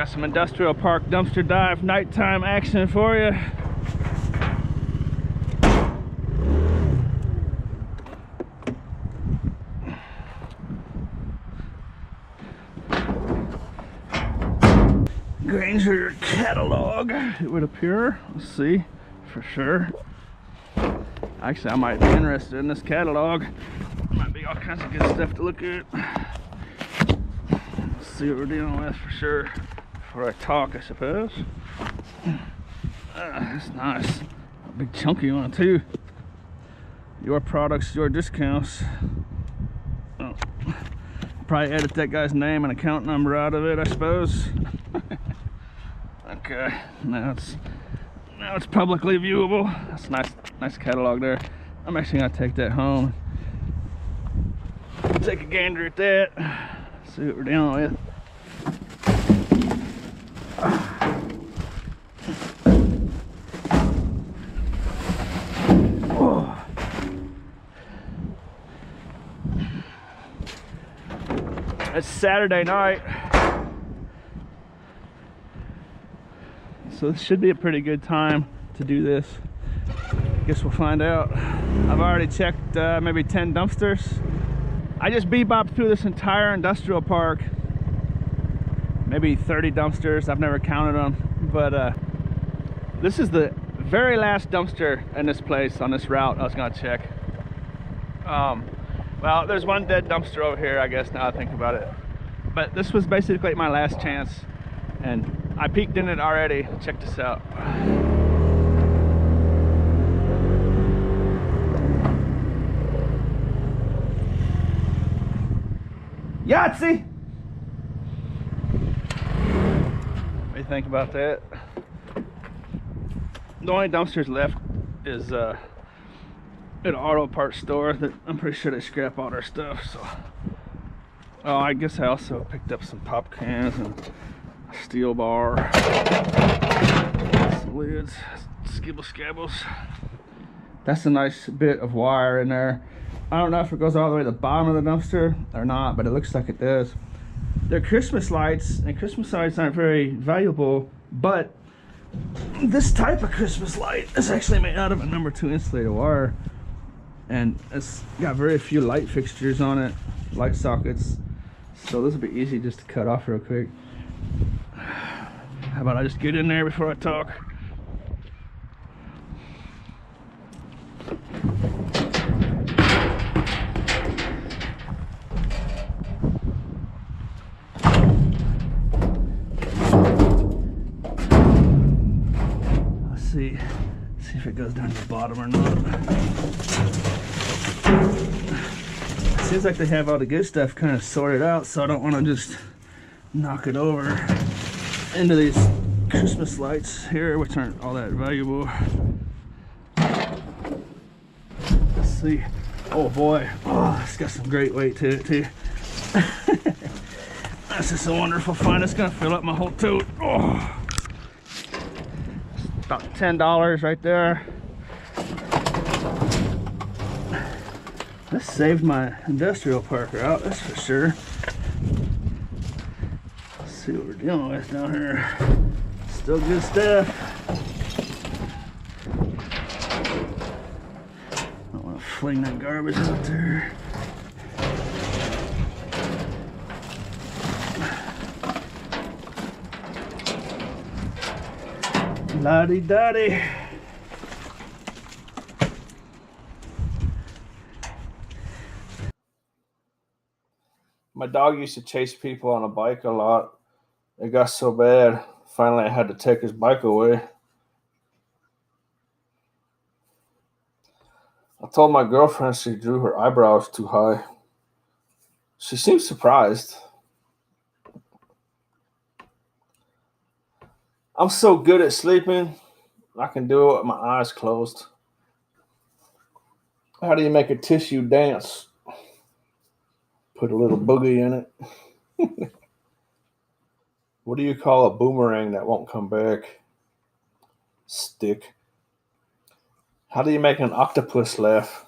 Got some industrial park dumpster dive nighttime action for you. Granger catalog, it would appear. Let's see for sure. Actually, I might be interested in this catalog. Might be all kinds of good stuff to look at. Let's see what we're dealing with for sure before I talk, I suppose. That's nice. A big chunky one too. Your products, your discounts. Oh, probably edit that guy's name and account number out of it, I suppose. Okay, now it's publicly viewable. That's a nice catalog there. I'm actually gonna take that home. Take a gander at that. See what we're dealing with. Oh. It's Saturday night. So this should be a pretty good time to do this. Guess we'll find out. I've already checked maybe 10 dumpsters. I just bebopped through this entire industrial park. Maybe 30 dumpsters, I've never counted them. But this is the very last dumpster in this place on this route I was gonna check. Well, there's one dead dumpster over here, I guess, now I think about it. But this was basically my last chance. And I peeked in it already. Check this out. Yahtzee! What do you think about that? The only dumpsters left is at an auto parts store that I'm pretty sure they scrap all their stuff. So, oh, I guess I also picked up some pop cans and a steel bar, some lids, skibble scabbles. That's a nice bit of wire in there. I don't know if it goes all the way to the bottom of the dumpster or not, but it looks like it does. They're Christmas lights, and Christmas lights aren't very valuable, but this type of Christmas light is actually made out of a number 2 insulated wire, and it's got very few light fixtures on it, light sockets, so this will be easy just to cut off real quick. How about I just get in there before I talk? Let's see if it goes down to the bottom or not. Seems like they have all the good stuff kind of sorted out, so I don't want to just knock it over into these Christmas lights here, which aren't all that valuable. Let's see. Oh boy, oh, it's got some great weight to it too. That's just a wonderful find. It's gonna fill up my whole tote. Oh, about $10 right there. This saved my industrial park route, that's for sure. Let's see what we're dealing with down here. Still good stuff. I don't want to fling that garbage out there. La-di-da-di. My dog used to chase people on a bike a lot. It got so bad, finally I had to take his bike away. I told my girlfriend she drew her eyebrows too high. She seemed surprised. I'm so good at sleeping, I can do it with my eyes closed. How do you make a tissue dance? Put a little boogie in it. What do you call a boomerang that won't come back? Stick. How do you make an octopus laugh?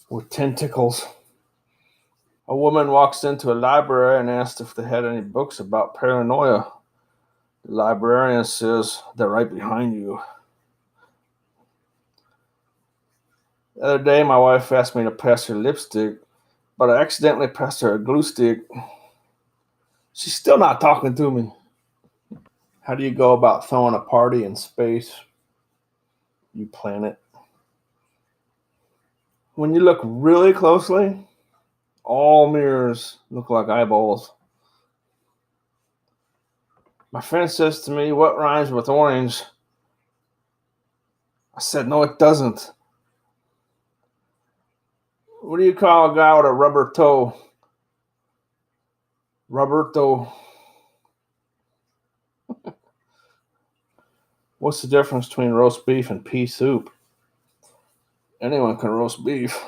With tentacles. A woman walks into a library and asked if they had any books about paranoia. The librarian says they're right behind you. The other day, my wife asked me to pass her lipstick, but I accidentally passed her a glue stick. She's still not talking to me. How do you go about throwing a party in space, you planet? When you look really closely, all mirrors look like eyeballs. My friend says to me, "What rhymes with orange?" I said, "No, it doesn't." What do you call a guy with a rubber toe? Rubber toe. What's the difference between roast beef and pea soup? Anyone can roast beef.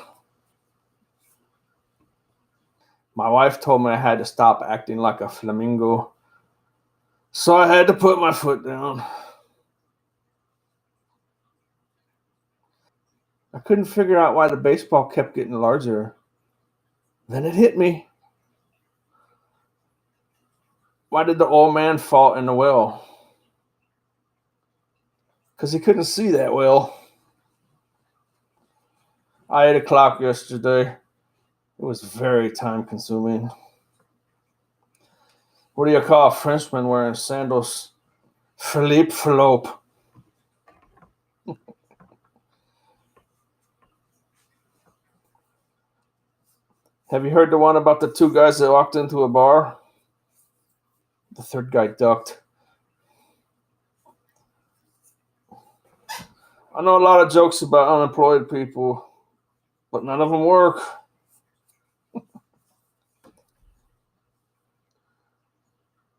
My wife told me I had to stop acting like a flamingo, so I had to put my foot down. I couldn't figure out why the baseball kept getting larger. Then it hit me. Why did the old man fall in the well? Because he couldn't see that well. I ate a clock yesterday. It was very time consuming. What do you call a Frenchman wearing sandals? Philippe Fallope. Have you heard the one about the two guys that walked into a bar? The third guy ducked. I know a lot of jokes about unemployed people, but none of them work.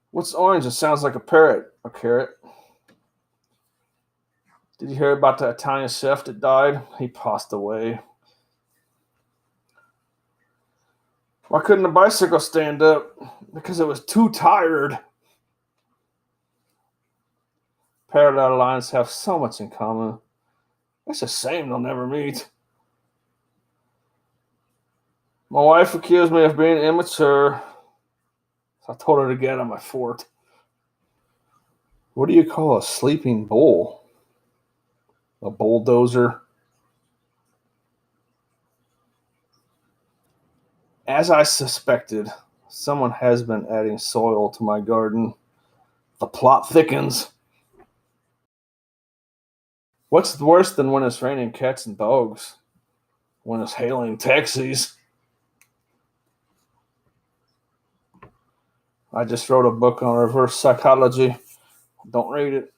What's orange? It sounds like a parrot. A carrot. Did you hear about the Italian chef that died? He passed away. Why couldn't the bicycle stand up? Because it was too tired. Parallel lines have so much in common. It's a shame they'll never meet. My wife accused me of being immature, so I told her to get on my fort. What do you call a sleeping bull? A bulldozer? As I suspected, someone has been adding soil to my garden. The plot thickens. What's worse than when it's raining cats and dogs? When it's hailing taxis. I just wrote a book on reverse psychology. Don't read it.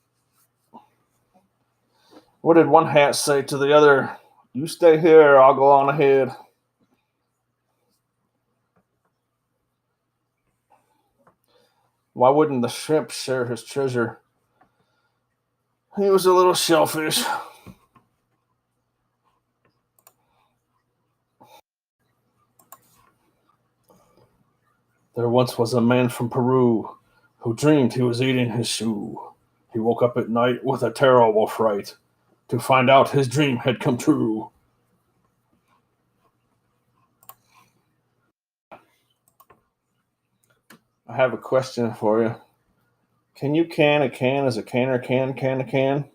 What did one hat say to the other? You stay here, I'll go on ahead. Why wouldn't the shrimp share his treasure? He was a little shellfish. There once was a man from Peru who dreamed he was eating his shoe. He woke up at night with a terrible fright to find out his dream had come true. I have a question for you. Can you can a can as a canner can a can?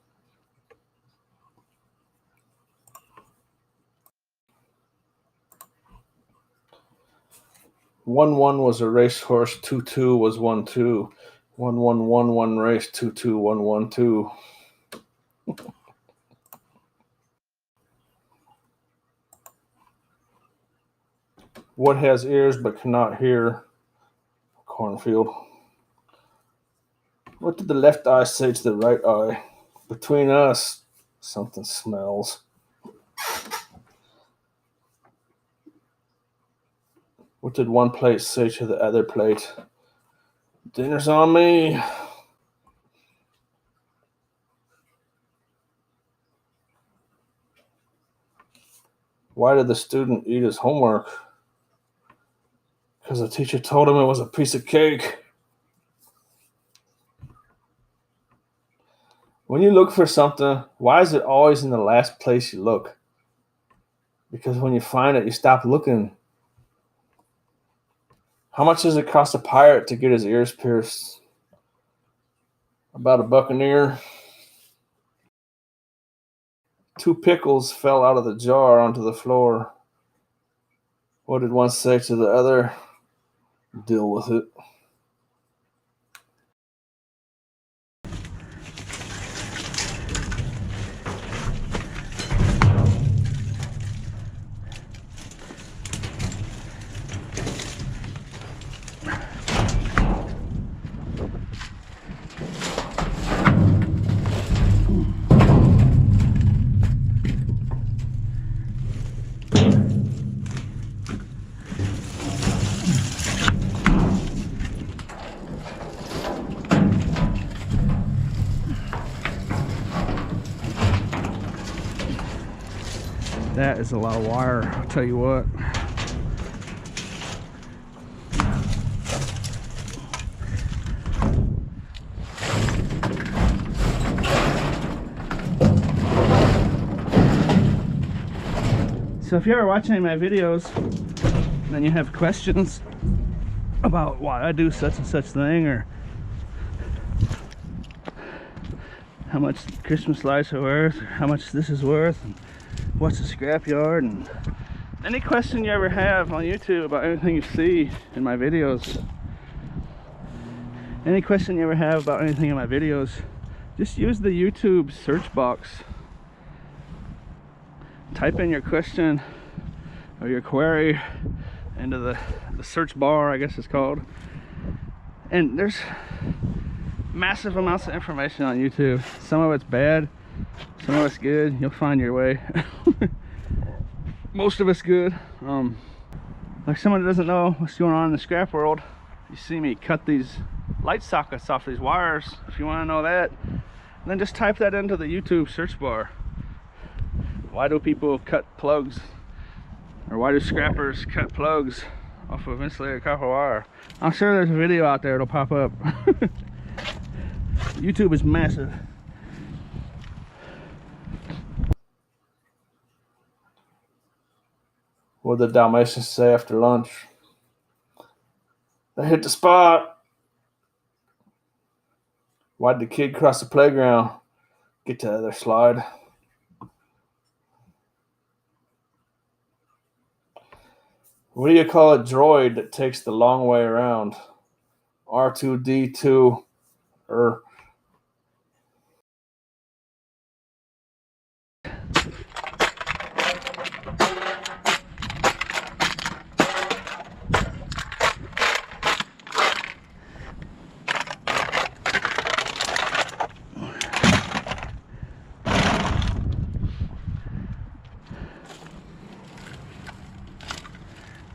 One was a racehorse, 2-2 was 1-2. 1-1-1-1 race, 2-2-1-1-2. What has ears but cannot hear? Cornfield. What did the left eye say to the right eye? Between us, something smells. What did one plate say to the other plate? Dinner's on me. Why did the student eat his homework? Because the teacher told him it was a piece of cake. When you look for something, why is it always in the last place you look? Because when you find it, you stop looking. How much does it cost a pirate to get his ears pierced? about a Buccaneer. 2 pickles fell out of the jar onto the floor. What did one say to the other? Deal with it. That is a lot of wire, I'll tell you what. So if you ever watch any of my videos and then you have questions about why I do such and such thing, or how much Christmas lights are worth, or how much this is worth, and what's a scrapyard, and any question you ever have on YouTube about anything you see in my videos, any question you ever have about anything in my videos, just use the YouTube search box. Type in your question or your query into the search bar, I guess it's called, and there's massive amounts of information on YouTube. Some of it's bad, some of it's good. You'll find your way. Most of it's good. Like someone that doesn't know what's going on in the scrap world, you see me cut these light sockets off these wires. If you want to know that, then just type that into the YouTube search bar. Why do people cut plugs, or why do scrappers cut plugs off of insulated copper wire? I'm sure there's a video out there that'll pop up. YouTube is massive. What did the Dalmatians say after lunch? They hit the spot. Why'd the kid cross the playground? Get to the other slide. What do you call a droid that takes the long way around? R2D2 or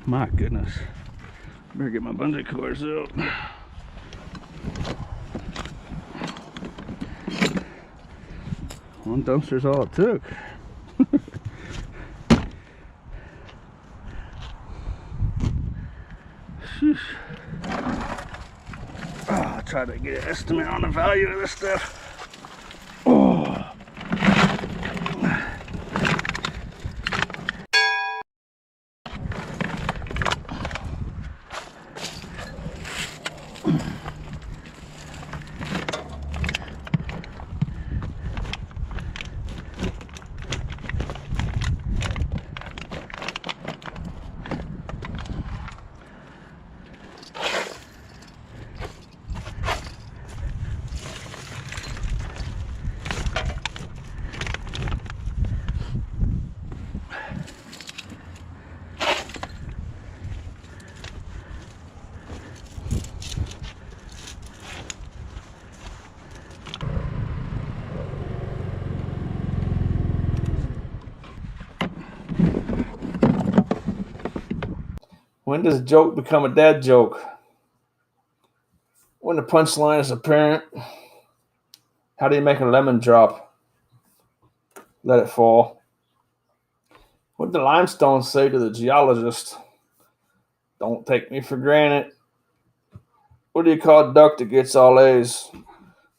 My goodness. Better get my bungee cords out. One dumpster's all it took. I'll try to get an estimate on the value of this stuff. Oh. when does a joke become a dad joke? When the punchline is apparent. How do you make a lemon drop? Let it fall. What did the limestone say to the geologist? Don't take me for granted. What do you call a duck that gets all A's?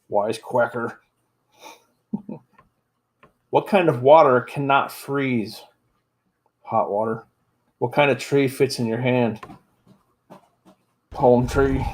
Wise quacker. What kind of water cannot freeze? Hot water. What kind of tree fits in your hand? Palm tree.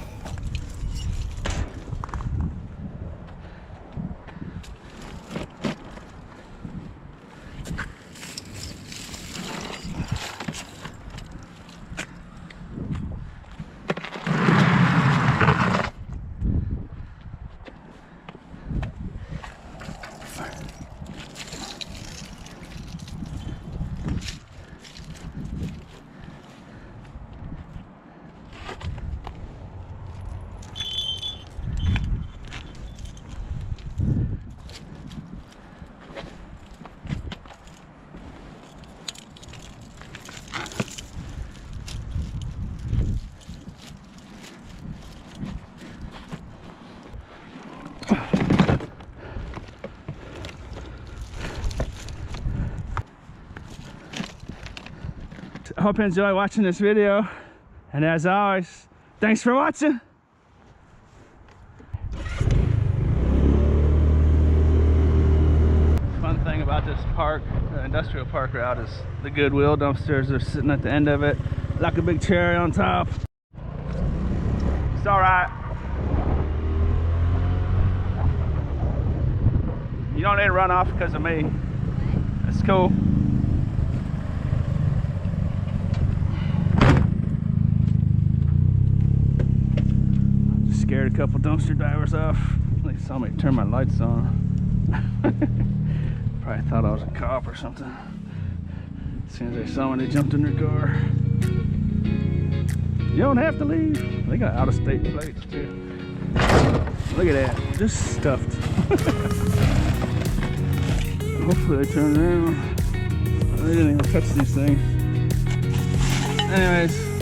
I hope you enjoy watching this video. And as always, thanks for watching. Fun thing about this park, the industrial park route, is the Goodwill dumpsters are sitting at the end of it like a big cherry on top. It's all right. You don't need to run off because of me. That's cool. Just scared a couple dumpster drivers off. They saw me turn my lights on. Probably thought I was a cop or something. As soon as they saw me, they jumped in their car. You don't have to leave. They got out-of-state plates too. Look at that, just stuffed. Hopefully they turn around. They didn't even touch these things. Anyways.